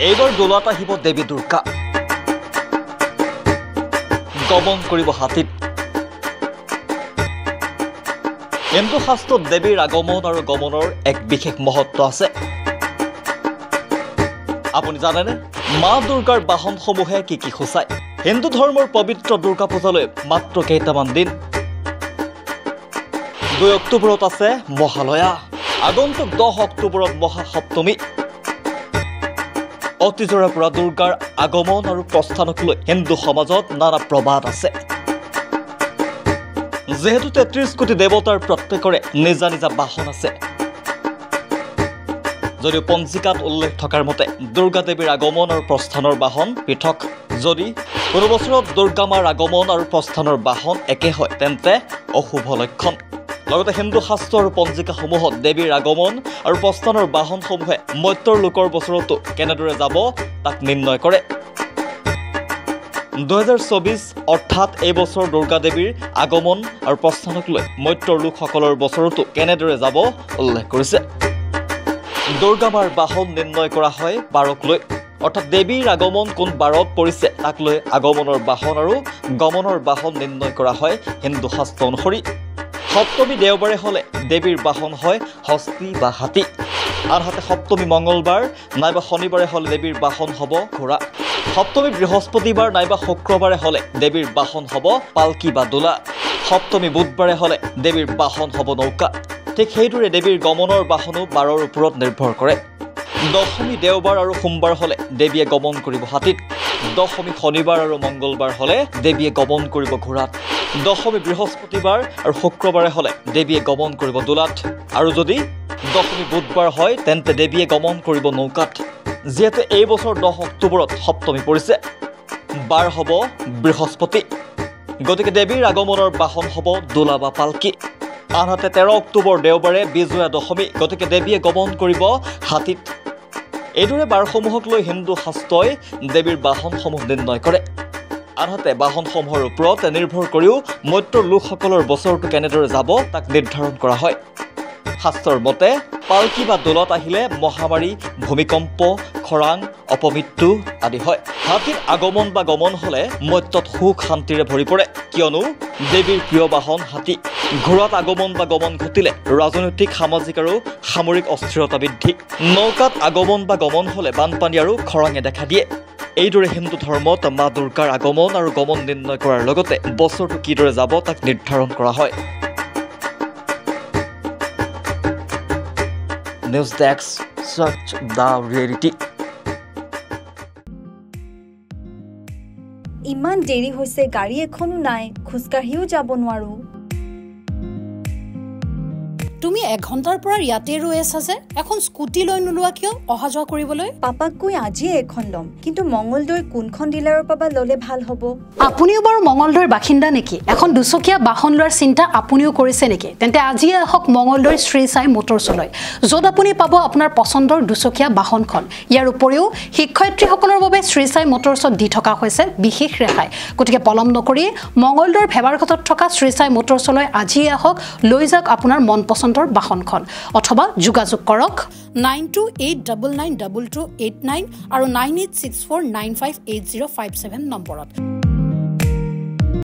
এইবাৰ দোলাত আহিব দেৱী দুৰ্গা গমন কৰিব হাতীত হিন্দু শাস্ত্ৰত দেৱীৰ আগমন আৰু গমনৰ এক বিশেষ মহত্ব আছে আপুনি জানেনে মা দুৰ্গাৰ বাহনসমূহে কি কি সূচায় হিন্দু ধৰ্মৰ পবিত্ৰ দুৰ্গা পূজালৈ মাত্ৰ কেইটামান দিন 2 অক্টোবৰত আছে মহালয়া আগন্তুক 10 অক্টোবৰত মহাসপ্তমী অতীজৰে পৰা দুৰ্গাৰ আগমন আৰু প্ৰস্থানক লৈ হিন্দু সমাজত নানা প্ৰবাদ আছে যেহেতু 33 কোটি দেৱতাৰ প্ৰত্যেকৰে নিজা নিজা বাহন আছে যদিও পঞ্জিকাত উল্লেখ থকাৰ মতে দুৰ্গা দেৱীৰ আগমন আৰু প্ৰস্থানৰ বাহন পৃথক যদি কোনো বছৰত দুৰ্গা মাৰ আগমন আৰু প্ৰস্থানৰ বাহন একে হয় তেন্তে অশুভ লক্ষণ লগতে হিন্দু শাস্ত্ৰ আৰু পঞ্জিকাসমূহত দেৱীৰ আগমন আৰু প্ৰস্থানৰ বাহনসমূহে মৰ্ত্যৰ লোকৰ বছৰতো কেনেদৰে যাব তাক নিৰ্ণয় কৰে 2024 অৰ্থাৎ এই বছৰ দুৰ্গা দেৱীৰ আগমন আৰু প্ৰস্থানক লৈ মৰ্ত্যৰ লোকসকলৰ বছৰতো কেনেদৰে যাব উল্লেখ কৰিছে দুৰ্গা মাৰ বাহন নিৰ্ণয় কৰা হয় বাৰক লৈ অৰ্থাৎ দেৱীৰ আগমন কোন বাৰত পৰিছে তাক লৈ আগমনৰ বাহন আৰু গমনৰ বাহন নিৰ্ণয় কৰা হয় হিন্দু শাস্ত্ৰ অনুসৰি সপ্তমী দেওবাৰে হলে দেৱীৰ বাহন হয় হস্তি বা হাতী আনহাতে সপ্তমী মঙ্গলবাৰ নাইবা শনিবাৰে হলে দেৱীৰ বাহন হ'ব ঘোঁৰা সপ্তমী বৃহস্পতিবাৰ নাইবা শুক্ৰবাৰে হলে দেৱীৰ বাহন হ'ব পালকি বা দোলা সপ্তমী বুধবাৰে হলে দেৱীৰ বাহন হ'ব নৌকা ঠিক সেইদৰে দেৱীৰ গমনৰ বাহনো বাৰৰ ওপৰত নিৰ্ভৰ কৰে দশমী দেওবাৰ আৰু সোমবাৰ হলে দেৱীয়ে গমন কৰিব হাতীত দশমী শনিবাৰ আৰু মঙ্গলবাৰ হলে দেৱীয়ে গমন কৰিব ঘোঁৰাত দশমী বৃহস্পতিবাৰ আৰু শুক্ৰবাৰে হলে দেৱীয়ে গমন কৰিব দোলাত আৰু যদি দশমী বুধবাৰ হয় তেন্তে দেৱীয়ে গমন কৰিব নৌকাত যেহেতু এই বছৰ 10 অক্টোবৰত সপ্তমী পৰিছে বাৰ হ'ব বৃহস্পতি গতিকে দেৱীৰ আগমনৰ বাহন হ'ব দোলা বা পালকি আনহাতে 13 অক্টোবৰ দেওবাৰে বিজয়া দশমী গতিকে দেৱীয়ে গমন কৰিব হাতীত এইদৰে বাৰসমূহক লৈ হিন্দু শাস্ত্ৰই দেৱীৰ বাহনসমূহ নিৰ্ণয় কৰে আনহাতে বাহনসমূহৰ ওপৰত নিৰ্ভৰ কৰিও মৰ্ত্যৰ লোকসকলৰ বছৰটো কেনেদৰে যাব তাক নিৰ্ধাৰণ কৰা হয় শাস্ত্ৰৰ মতে পালকি বা দোলত আহিলে মহামাৰী ভূমিকম্প খৰাং অপমৃত্যু আদি হয় হাতীৰ আগমন বা গমন হলে মৰ্ত্যত সুখ শান্তিৰে ভৰি পৰে কিয়নো দেৱীৰ প্ৰিয় বাহন হাতী ঘোঁৰাত আগমন বা গমন ঘটিলে ৰাজনৈতিক সামাজিক আৰু সামৰিক অস্থিৰতা বৃদ্ধি নৌকাত আগমন বা গমন হলে বানপানী আৰু খৰাঙে দেখা দিয়ে এইদৰে হিন্দু ধৰ্মত মা দুৰ্গাৰ আগমন আৰু গমন নিৰ্ণয় কৰাৰ লগতে বছৰটো কিদৰে যাব তাক নিৰ্ধাৰণ কৰা হয় news desk search the reality ইমান দেৰি হৈছে গাড়ী এখনো নাই খুজকাঢ়িও যাব নোৱাৰো তুমি 1 ঘণ্টাৰ পৰা ইয়াতে ৰৈ আছা যে এখন স্কুটি লৈ নোলোৱা কিয় অহা যোৱা কৰিবলৈ পাপাক কৈ আজি এখন লম কিন্তু মঙ্গলদৈৰ কোনখন ডিলাৰৰ পৰা ললে ভাল হ'ব আপুনিও বাৰু মঙ্গলদৈৰ বাসিন্দা নেকি এখন দুচকীয়া বাহন লোৱাৰ চিন্তা আপুনিও কৰিছে নেকি তেন্তে আজি আহক মঙ্গলদৈৰ শ্ৰী সাই মটৰছলৈ য'ত আপুনি পাব আপোনাৰ পছন্দৰ দুচকীয়া বাহনখন ইয়াৰ উপৰিও শিক্ষয়িত্ৰীসকলৰ বাবে শ্ৰী সাই মটৰছত দি থকা হৈছে বিশেষ ৰেহাই গতিকে পলম নকৰি মঙ্গলদৈৰ ভেবাৰঘাটত থকা শ্ৰী সাই মটৰছলৈ আজি আহক লৈ যাওক আপোনাৰ মন পছন্দৰ বাহনখন অথবা যোগাযোগ কৰক 9289922289 আৰু 9864958057 নম্বৰত